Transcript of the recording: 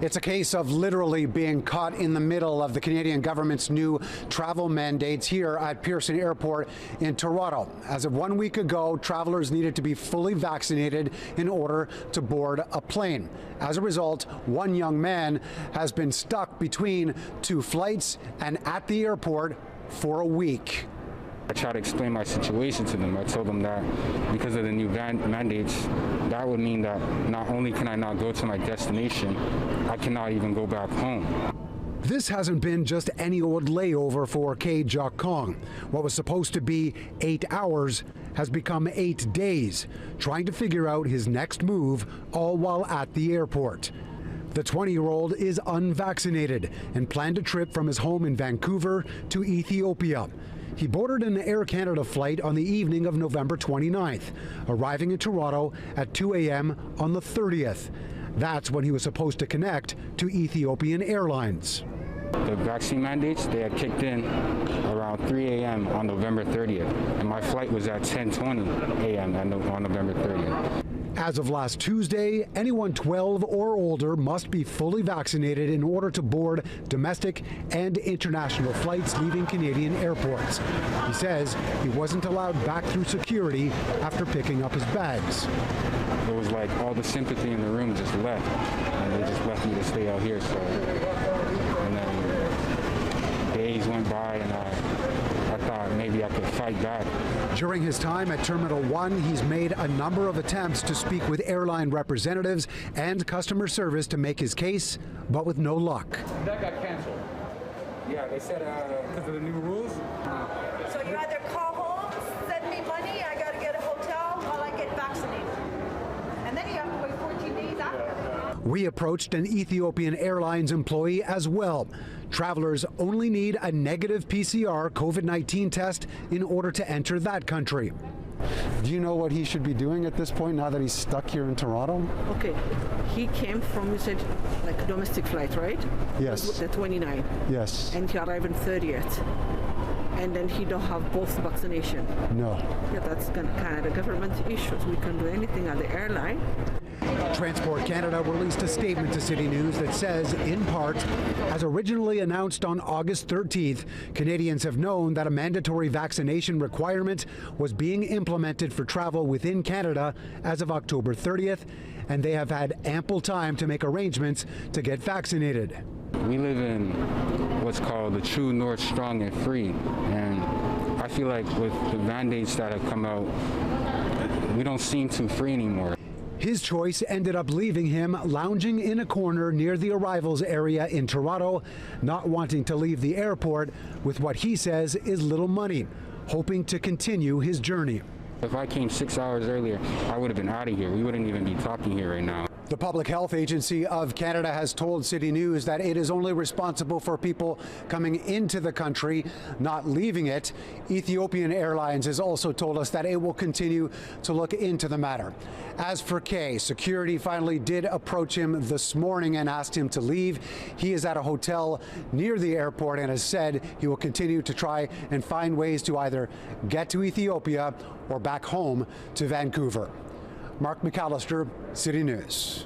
It's a case of literally being caught in the middle of the Canadian government's new travel mandates here at Pearson Airport in Toronto. As of 1 week ago, travelers needed to be fully vaccinated in order to board a plane. As a result, one young man has been stuck between two flights and at the airport for a week. I tried to explain my situation to them. I told them that because of the new mandates, that would mean that not only can I not go to my destination, I cannot even go back home. This hasn't been just any old layover for K. Jock Kong. What was supposed to be 8 hours has become 8 days, trying to figure out his next move, all while at the airport. The 20-year-old is unvaccinated and planned a trip from his home in Vancouver to Ethiopia. He boarded an Air Canada flight on the evening of November 29th, arriving in Toronto at 2 a.m. on the 30th. That's when he was supposed to connect to Ethiopian Airlines. The vaccine mandates, they had kicked in around 3 a.m. on November 30th, and my flight was at 10:20 a.m. on November 30th. As of last Tuesday, anyone 12 or older must be fully vaccinated in order to board domestic and international flights leaving Canadian airports. He says he wasn't allowed back through security after picking up his bags. It was like all the sympathy in the room just left, and they just left me to stay out here. So, and then days went by, and I thought maybe I could fight back. During his time at Terminal 1, he's made a number of attempts to speak with airline representatives and customer service to make his case, but with no luck. That got canceled. Yeah, they said because of the new rules. So you either call home, send me money, I got to get a hotel while I get vaccinated. And then you have to wait 14 days after. We approached an Ethiopian Airlines employee as well. Travelers only need a negative PCR COVID-19 test in order to enter that country. Do you know what he should be doing at this point now that he's stuck here in Toronto? Okay, he came from, you said, like a domestic flight, right? Yes. The 29th. Yes. And he arrived on 30th. And then he don't have both vaccination. No. Yeah, that's kind of the government issues. We can do anything at the airline. Transport Canada released a statement to City News that says, in part, as originally announced on August 13th, Canadians have known that a mandatory vaccination requirement was being implemented for travel within Canada as of October 30th, and they have had ample time to make arrangements to get vaccinated. We live in what's called the true north, strong and free, and I feel like with the mandates that have come out, we don't seem too free anymore. His choice ended up leaving him lounging in a corner near the arrivals area in Toronto, not wanting to leave the airport with what he says is little money, hoping to continue his journey. If I came 6 hours earlier, I would have been out of here. We wouldn't even be talking here right now. The Public Health Agency of Canada has told City News that it is only responsible for people coming into the country, not leaving it. Ethiopian Airlines has also told us that it will continue to look into the matter. As for Kay, security finally did approach him this morning and asked him to leave. He is at a hotel near the airport and has said he will continue to try and find ways to either get to Ethiopia or back home to Vancouver. Mark McAllister, City News.